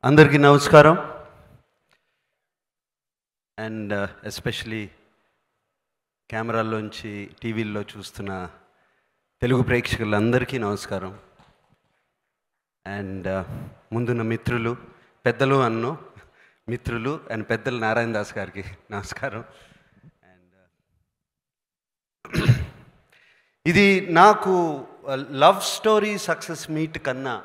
అందరికీ నమస్కారం. And especially కెమెరాల్లోంచి టీవీల్లో చూస్తున్న తెలుగు ప్రేక్షకులందరికీ నమస్కారం. అండ్ ముందున్న మిత్రులు, పెద్దలు అన్ను మిత్రులు అండ్ పెద్దలు నారాయణ దాస్ గారికి నమస్కారం. అండ్ ఇది నాకు లవ్ స్టోరీ సక్సెస్ మీట్ కన్నా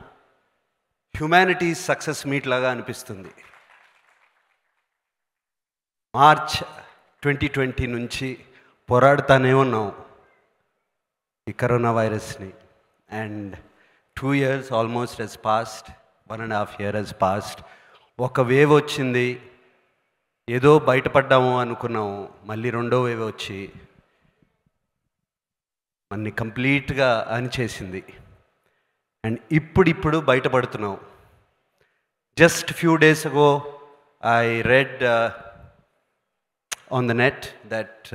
హ్యుమానిటీ సక్సెస్ మీట్ లాగా అనిపిస్తుంది. మార్చ్ 2020 నుంచి పోరాడుతానే ఉన్నాం ఈ కరోనా వైరస్ని. And 2 years almost has passed, 1.5 years has passed. ఒక వేవ్ వచ్చింది, ఏదో బయటపడ్డాము అనుకున్నాము, మళ్ళీ రెండో వేవ్ వచ్చి మనని కంప్లీట్గా అణిచేసింది. అండ్ ఇప్పుడు బయటపడుతున్నాం. Just few days ago I read on the net that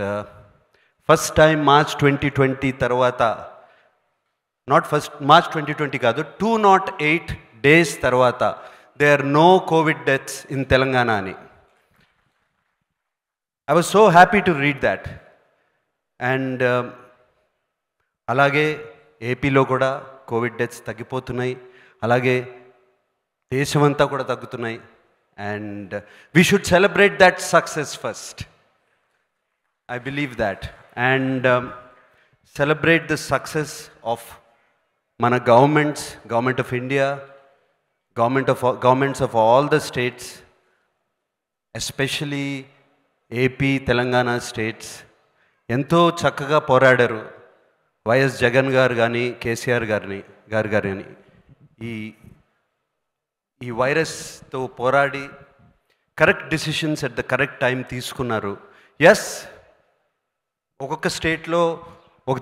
first time March 2020 తర్వాత, నాట్ ఫస్ట్ మార్చ్ 2020 కాదు, 208 days తర్వాత they are no covid deaths in Telangana అని. I was so happy to read that. And అలాగే ఏపీలో కూడా Covid deaths తగ్గిపోతున్నాయి, అలాగే దేశమంతా కూడా తగ్గుతున్నాయి. And we should celebrate that success first. I believe that. And celebrate the success of మన government of India, governments of all the states, especially AP, Telangana states ఎంతో చక్కగా పోరాడారు. వైఎస్ జగన్ గారు కానీ, కేసీఆర్ గారు కానీ ఈ వైరస్తో పోరాడి correct decisions at the correct time తీసుకున్నారు. ఎస్, ఒక్కొక్క స్టేట్లో ఒక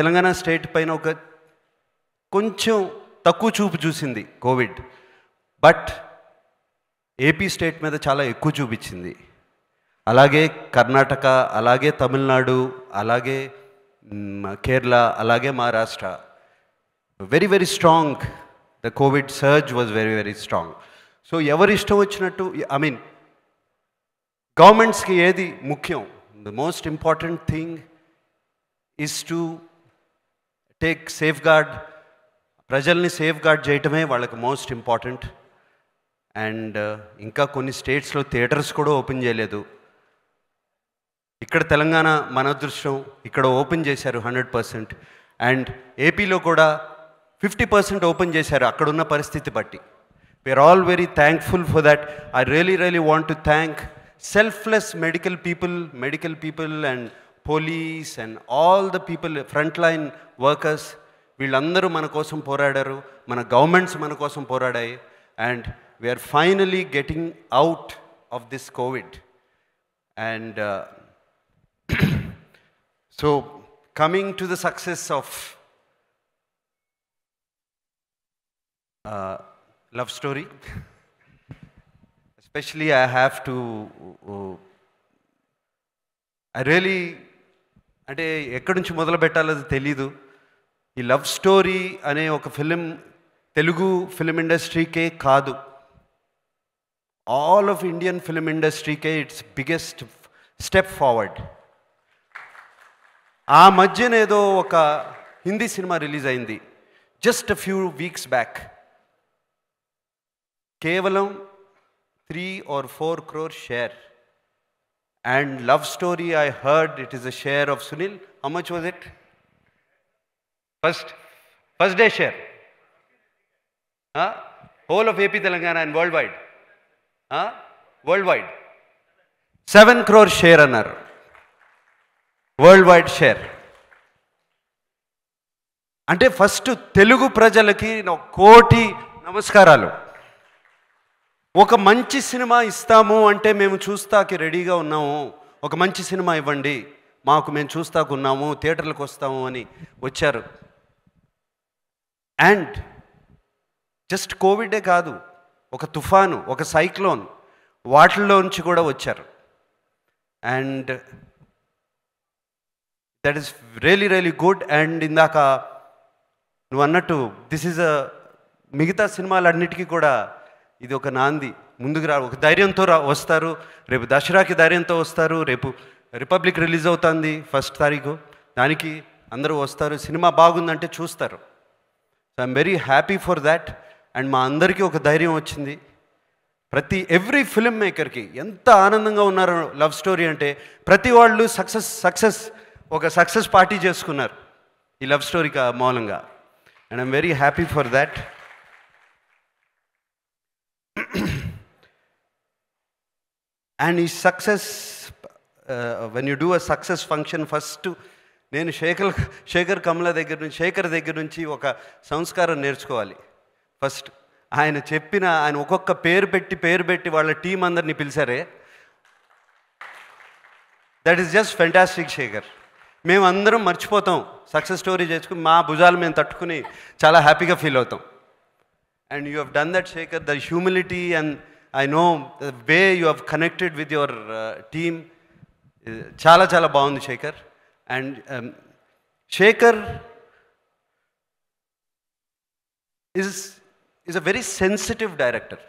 తెలంగాణ స్టేట్ పైన ఒక కొంచెం తక్కువ చూపు చూసింది కోవిడ్, బట్ ఏపీ స్టేట్ మీద చాలా ఎక్కువ చూపించింది. అలాగే కర్ణాటక, అలాగే తమిళనాడు, అలాగే కేరళ, అలాగే Maharashtra. Very very strong. The covid surge was very very strong. So ఎవరు ఇష్టం వచ్చినట్టు, ఐ మీన్ గవర్నమెంట్స్కి ఏది ముఖ్యం? The most important thing is to take safeguard, ప్రజల్ని సేఫ్ గార్డ్ చేయటమే వాళ్ళకి మోస్ట్ ఇంపార్టెంట్. అండ్ ఇంకా కొన్ని స్టేట్స్లో థియేటర్స్ కూడా ఓపెన్ చేయలేదు. ఇక్కడ తెలంగాణ మన అదృష్టం, ఇక్కడ ఓపెన్ చేశారు 100%. అండ్ ఏపీలో కూడా 50% ఓపెన్ చేశారు అక్కడున్న పరిస్థితి బట్టి. We are all very thankful for that. I really want to thank selfless medical people and police and all the people, front line workers. వీళ్ళందరూ మన కోసం పోరాడారు, మన గవర్నమెంట్స్ మన కోసం పోరాడాయి. And we are finally getting out of this covid. And so coming to the success of love story, especially I have to I really, అంటే ఎక్కడి నుంచి మొదలు పెట్టాలో తెలీదు. ఈ లవ్ స్టోరీ అనే ఒక తెలుగు ఫిలిం ఇండస్ట్రీకే కాదు, ఆల్ ఆఫ్ ఇండియన్ ఫిలిం ఇండస్ట్రీకే ఇట్స్ బిగ్గెస్ట్ స్టెప్ ఫార్వర్డ్. ఆ మధ్యన ఏదో ఒక హిందీ సినిమా రిలీజ్ అయింది just a few weeks back. కేవలం 3 or 4 crore share. And love story I heard it is a share of Sunil. How much was it? First day share, whole of AP, Telangana and world wide 7 crore share అన్నారు. World wide share అంటే first Telugu ప్రజలకి 1 కోటి నమస్కారాలు. ఒక మంచి cinema ఇస్తాము అంటే మేము చూస్తాకి రెడీగా ఉన్నాము, ఒక మంచి సినిమా ఇవ్వండి మాకు, మేము చూస్తాకు ఉన్నాము, థియేటర్లకు వస్తాము అని వచ్చారు. అండ్ జస్ట్ కోవిడే కాదు, ఒక తుఫాను, ఒక సైక్లోన్, వాటిల్లోంచి కూడా వచ్చారు. And that is really good. And ఇందాక నువ్వు అన్నట్టు దిస్ ఈజ్ అ మిగతా సినిమాలన్నిటికీ కూడా ఇది ఒక నాంది. ముందుకు ఒక ధైర్యంతో వస్తారు. రేపు దసరాకి ధైర్యంతో వస్తారు. రేపు రిపబ్లిక్ రిలీజ్ అవుతుంది 1st తారీఖు. దానికి అందరూ వస్తారు. సినిమా బాగుందంటే చూస్తారు. So I'm very happy for that. And మా అందరికీ ఒక ధైర్యం వచ్చింది. ఎవ్రీ ఫిల్మ్ మేకర్కి ఎంత ఆనందంగా ఉన్నారో లవ్ స్టోరీ అంటే. ప్రతి వాళ్ళు ఒక సక్సెస్ పార్టీ చేసుకున్నారు ఈ లవ్ స్టోరీకి మూలంగా. And I'm very happy for that. And ఈ success, when you do a success function, first నేను శేఖర్ కమల దగ్గర నుంచి ఒక సంస్కారం నేర్చుకోవాలి. ఫస్ట్ ఆయన ఒక్కొక్క పేరు పెట్టి వాళ్ళ టీం అందరినీ పిలిచారే, that is just fantastic Shekhar. మేమందరం మర్చిపోతాం సక్సెస్ స్టోరీ చేసుకుని, మా భుజాలు మేము తట్టుకుని చాలా హ్యాపీగా ఫీల్ అవుతాం. And you have done that Shekhar. The humility and I know the way you have connected with your team చాలా చాలా బాగుంది Shekhar. And Shekhar is a very sensitive director.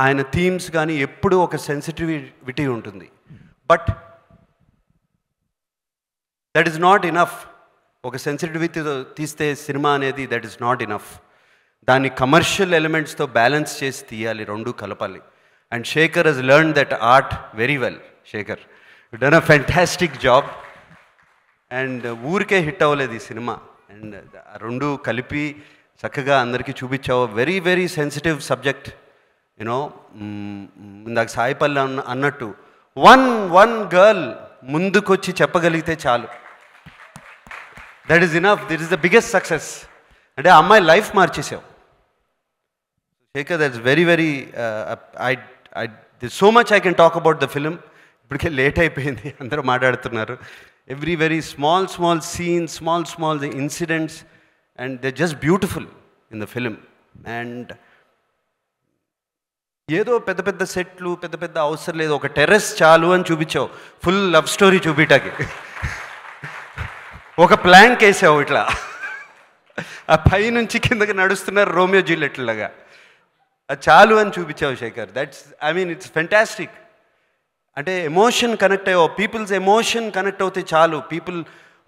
ఆయన థీమ్స్ కానీ ఎప్పుడూ ఒక సెన్సిటివిటీ ఉంటుంది. But that is not enough. ఒక సెన్సిటివిటీతో తీస్తే సినిమా అనేది దట్ ఈస్ నాట్ ఇనఫ్. దాన్ని కమర్షియల్ ఎలిమెంట్స్తో బ్యాలెన్స్ చేసి తీయాలి, రెండు కలపాలి. And Shekhar has learn that art very well. Shekhar you done a fantastic job. And ఊరికే హిట్ అవ్వలేదు ఈ సినిమా. అండ్ రెండు కలిపి చక్కగా అందరికీ చూపించావు. Very very sensitive subject. You know, ఇందాక సాయిపల్లి అన్నట్టు వన్ గర్ల్ ముందుకొచ్చి చెప్పగలిగితే చాలు, that is enough. That is the biggest success. అంటే ఆ అమ్మాయి లైఫ్ మార్చేసావు Shekhar. That's very very so much I can talk about the film. ఇప్పటికే లేట్ అయిపోయింది, అందరూ మాట్లాడుతున్నారు. Every very small scenes, small incidents, and they just beautiful in the film. And ఏదో పెద్ద సెట్లు పెద్ద అవసరం లేదు, ఒక టెర్రస్ చాలు అని చూపించావు ఫుల్ లవ్ స్టోరీ చూపించడానికి. ఒక ప్లాంక్ వేసావు ఇట్లా, ఆ పై నుంచి కిందకి నడుస్తున్నారు రోమియో జూలియట్ లాగా. అది చాలు అని చూపించావు శేఖర్. It's fantastic. అంటే ఎమోషన్ కనెక్ట్ అయ్యావు. పీపుల్స్ ఎమోషన్ కనెక్ట్ అవుతే చాలు, పీపుల్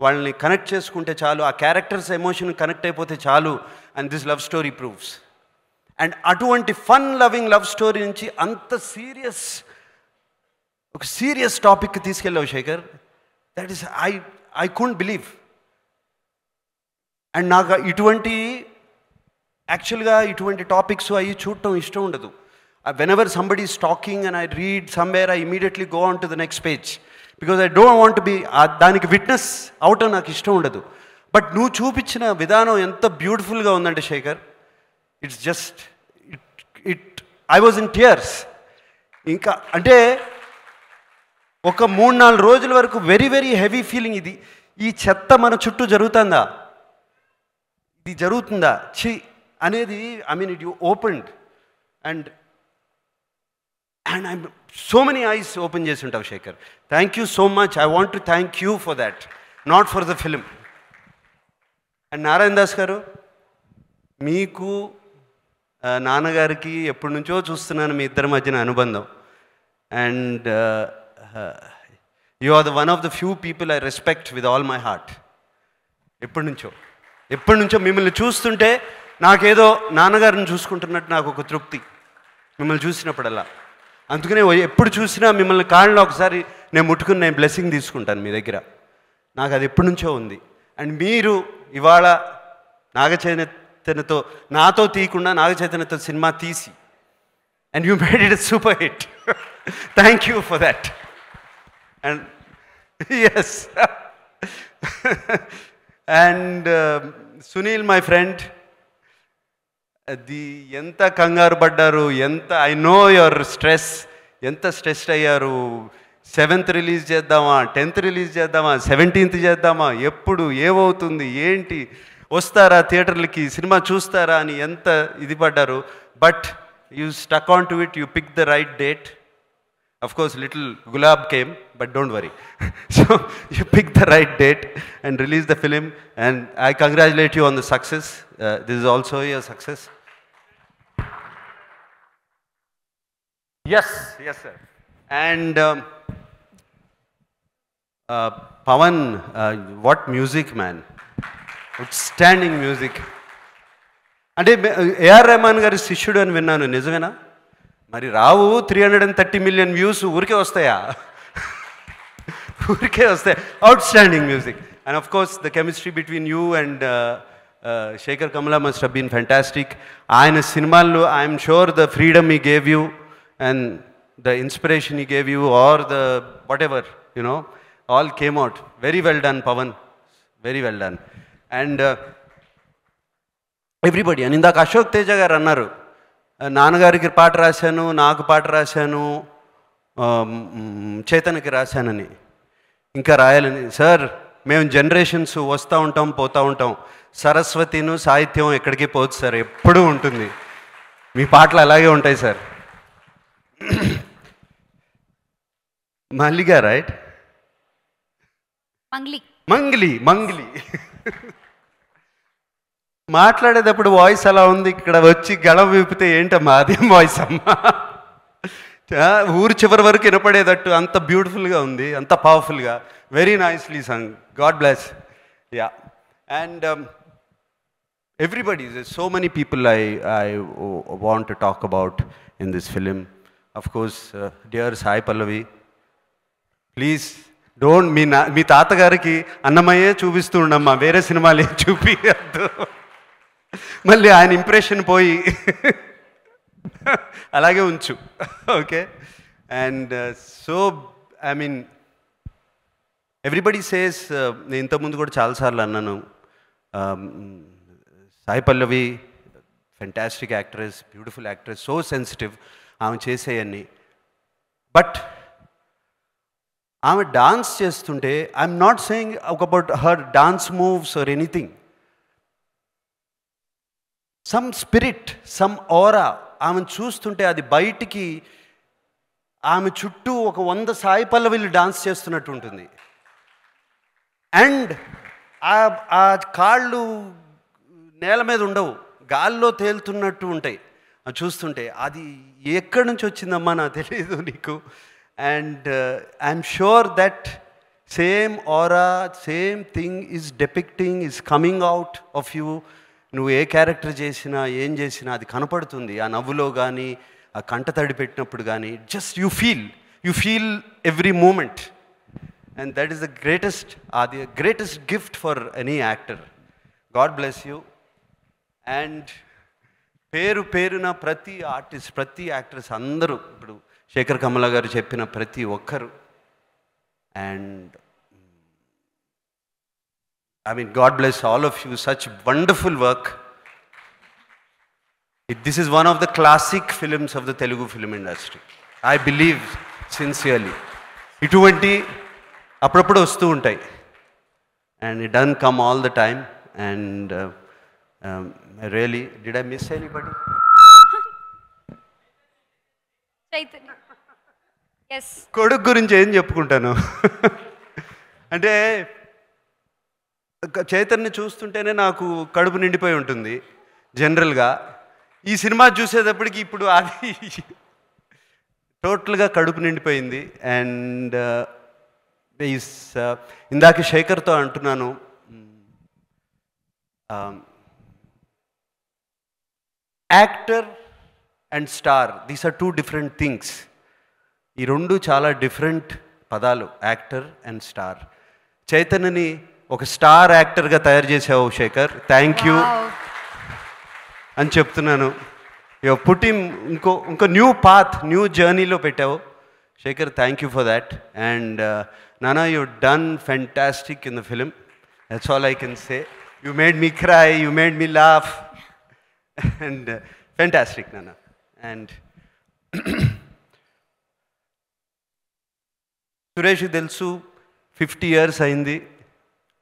వాళ్ళని కనెక్ట్ చేసుకుంటే చాలు, ఆ క్యారెక్టర్స్ ఎమోషన్ కనెక్ట్ అయిపోతే చాలు. And this love story proves. And అటువంటి ఫన్ లవింగ్ లవ్ స్టోరీ నుంచి అంత ఒక సీరియస్ టాపిక్కి తీసుకెళ్ళావు Shekhar. That is I couldn't believe. And నాకు యాక్చువల్గా ఇటువంటి టాపిక్స్ అవి చూడటం ఇష్టం ఉండదు. whenever somebody is talking and I read somewhere, I immediately go on to the next page because I don't want to be దానికి విట్నెస్ అవటం నాకు ఇష్టం ఉండదు. బట్ నువ్వు చూపించిన విధానం ఎంత బ్యూటిఫుల్గా ఉందంటే Shekhar, it's just I was in tears. ఇంకా అంటే ఒక 3-4 రోజుల వరకు వెరీ వెరీ హెవీ ఫీలింగ్. ఈ చెత్త మన చుట్టూ జరుగుతుందా, ఇది జరుగుతుందా చి అనేది. It you opened and I'm so many eyes open చేసి ఉంటావు Shekhar. Thank you so much. I want to thank you for that, not for the film. And Narayana Das garu, మీకు నాన్నగారికి ఎప్పటి నుంచో చూస్తున్నాను మీ ఇద్దరి మధ్యన అనుబంధం. And you are the one of the few people I respect with all my heart. ఎప్పటి నుంచో మిమ్మల్ని చూస్తుంటే నాకేదో నాన్నగారిని చూసుకుంటున్నట్టు నాకు ఒక తృప్తి మిమ్మల్ని చూసినప్పుడల్లా. అందుకనే ఎప్పుడు చూసినా మిమ్మల్ని కాళ్ళలో ఒకసారి నేను ముట్టుకుని నేను బ్లెస్సింగ్ తీసుకుంటాను మీ దగ్గర. నాకు అది ఎప్పటి నుంచో ఉంది. అండ్ మీరు ఇవాళ నాగచైతన్యతో నాతో తీయకుండా నాగచైతన్యతో సినిమా తీసి and you made it super hit. Thank you for that. And yes, and Sunil my friend, అది ఎంత కంగారు పడ్డారు, ఐ నో యువర్ స్ట్రెస్, ఎంత స్ట్రెస్ అయ్యారు. 7th రిలీజ్ చేద్దామా, 10th రిలీజ్ చేద్దామా, 17th చేద్దామా, ఎప్పుడు ఏమవుతుంది ఏంటి, వస్తారా థియేటర్లకి, సినిమా చూస్తారా అని ఎంత ఇది పడ్డారు. But you stuck on to it, you pick the right date. Of course, little Gulab came, but don't worry. So you picked the right date and released the film, and I congratulate you on the success. This is also your success. Yes, yes, sir. And Pawan, what music, man. Outstanding music. అంటే AR Rahman గారి శిష్యుడు అని విన్నాను, నిజమేనా? మరి రావు 330 million views ఊరికే వస్తాయా? ఊరికే వస్తాయి. Outstanding music. And of course the chemistry between you and Shekhar Kammula must have been fantastic. ఆయన సినిమాల్లో I'm sure the freedom he gave you and the inspiration he gave you or the whatever you know all came out very well done Pavan, very well done. And everybody అని ఇందాక అశోక్ తేజ గారు అన్నారు, నాన్నగారికి పాట రాశాను, నాకు పాట రాశాను, చైతన్యకి రాశానని, ఇంకా రాయాలని. సార్ మేము జనరేషన్స్ వస్తూ ఉంటాం పోతూ ఉంటాం, సరస్వతిను సాహిత్యం ఎక్కడికి పోదు సార్, ఎప్పుడూ ఉంటుంది. మీ పాటలు అలాగే ఉంటాయి సార్. మల్లిగా రైట్, మంగ్లీ మంగ్లీ మాట్లాడేటప్పుడు వాయిస్ అలా ఉంది, ఇక్కడ వచ్చి గళం విప్పితే ఏంటమ్మా అదేం వాయిస్ అమ్మా, ఊరు చివరి వరకు వినపడేటట్టు అంత బ్యూటిఫుల్గా ఉంది, అంత పవర్ఫుల్గా, very nicely sung. God bless. Yeah. And everybody, so many people I want to talk about in this film. Of course dear Sai Pallavi, please don't, మీ తాతగారికి అన్నమయ్యే చూపిస్తూ ఉండమ్మా, వేరే సినిమాలు ఏం చూపించద్దు, మళ్ళీ ఆయన ఇంప్రెషన్ పోయి అలాగే ఉంచు. Okay. And so I mean everybody says, నేను ఇంతకుముందు కూడా చాలాసార్లు అన్నాను, Sai Pallavi fantastic actress, beautiful actress, so sensitive ఆమె చేసేయన్నీ. బట్ ఆమె డాన్స్ చేస్తుంటే I'm not saying about her dance moves or anything, some spirit, some aura ఆమెను చూస్తుంటే అది బయటికి, ఆమె చుట్టూ ఒక 100 సాయి పల్లవిలు డాన్స్ చేస్తున్నట్టు ఉంటుంది. అండ్ ఆ కాళ్ళు నేల మీద ఉండవు, గాల్లో తేలుతున్నట్టు ఉంటాయి చూస్తుంటే. అది ఎక్కడి నుంచి వచ్చిందమ్మా నాకు తెలియదు నీకు. And I'm sure that same aura, same thing is depicting, is coming out of you. నువ్వు ఏ క్యారెక్టర్ చేసినా ఏం చేసినా అది కనపడుతుంది, ఆ నవ్వులో కానీ, ఆ కంట తడి పెట్టినప్పుడు కానీ. Just you feel every moment. And that is the greatest gift for any actor. God bless you. And పేరున ప్రతి ఆర్టిస్ట్, ప్రతి యాక్ట్రెస్ అందరూ, ఇప్పుడు శేఖర్ కమలా గారు చెప్పిన ప్రతి ఒక్కరు. And I mean, God bless all of you. Such wonderful work. This is one of the classic films of the Telugu film industry. I believe sincerely. ఇటువంటి అప్పుడప్పుడు వస్తూ ఉంటాయి. And it doesn't come all the time. And really, did I miss anybody? Chaitanya. Yes. కొడుకు గురించి ఏం చెప్పుకుంటాను అంటే, చైతన్య చూస్తుంటేనే నాకు కడుపు నిండిపోయి ఉంటుంది జనరల్గా. ఈ సినిమా చూసేటప్పటికి ఇప్పుడు అది టోటల్గా కడుపు నిండిపోయింది. అండ్ ఇందాక శేఖర్తో అంటున్నాను, actor and star, these are 2 different things. ఈ రెండు చాలా డిఫరెంట్ పదాలు, యాక్టర్ అండ్ స్టార్. చైతన్యని ఒక స్టార్ యాక్టర్గా తయారు చేసావు శేఖర్, థ్యాంక్ యూ అని చెప్తున్నాను. పుట్టిం ఇంకో న్యూ పాత్, న్యూ జర్నీలో పెట్టావు Shekhar, thank you for that. And నానా, you done fantastic in the film, that's all I can say. You made me cry, you made me laugh, and fantastic నానా. And సురేష్కి తెలుసు, 50 years అయింది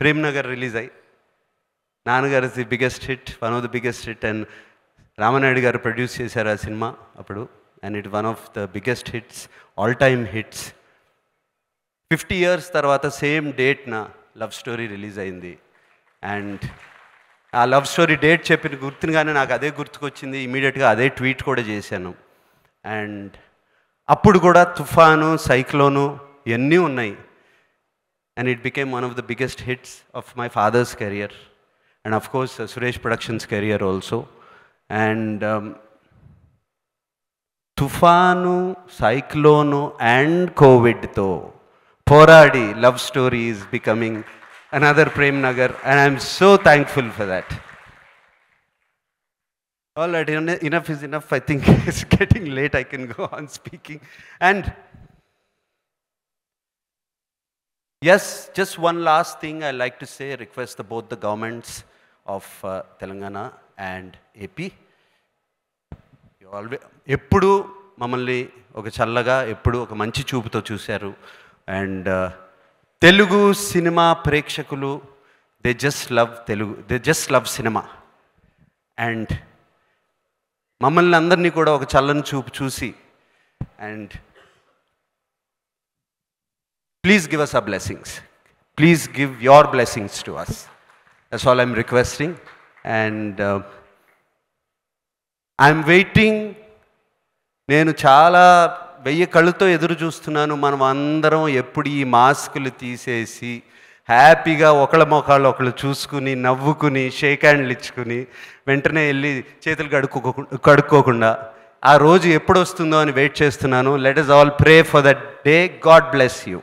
Prem Nagar release అయ్యి. నాన్నగారు the biggest hit, one of the biggest hit. And Ramanaidu గారు produce చేశారు ఆ cinema అప్పుడు. And it one of the biggest hits, all time hits. 50 years తర్వాత సేమ్ డేట్న లవ్ స్టోరీ రిలీజ్ అయింది. అండ్ ఆ లవ్ స్టోరీ డేట్ చెప్పిన గుర్తుగానే నాకు అదే గుర్తుకొచ్చింది, ఇమీడియట్గా అదే ట్వీట్ కూడా చేశాను. అండ్ అప్పుడు కూడా తుఫాను, సైక్లోను ఇవన్నీ ఉన్నాయి. And it became one of the biggest hits of my father's career. And of course, Suresh Productions' career also. And తుఫాను, సైక్లోను అండ్ కోవిడ్తో పోరాడి love story is becoming another Prem Nagar. And I'm so thankful for that. All right, enough is enough. I think it's getting late. I can go on speaking. And yes, just one last thing I like to say, request both the governments of Telangana and AP. You always, ఎప్పుడు మమ్మల్ని ఒక చల్లగా, ఎప్పుడు ఒక మంచి చూపుతో చూశారు. And Telugu cinema ప్రేక్షకులు, they just love Telugu, they just love cinema. And మమ్మల్ని అందరినీ కూడా ఒక చల్లని చూపు చూసి, and please give us our blessings. Please give your blessings to us. That's all I'm requesting. And I'm waiting. నేను చాలా 1000 కళ్ళతో ఎదురు చూస్తున్నాను. మనం అందరం ఎప్పుడు ఈ మాస్కులు తీసేసి హ్యాపీగా ఒకళ్ళ మొఖాలు ఒకళ్ళు చూసుకుని, నవ్వుకుని, షేక్ హ్యాండ్లు ఇచ్చుకుని, వెంటనే వెళ్ళి చేతులు కడుక్కోకుండా ఆ రోజు ఎప్పుడు వస్తుందో అని వెయిట్ చేస్తున్నాను. Let us all pray for that day. God bless you.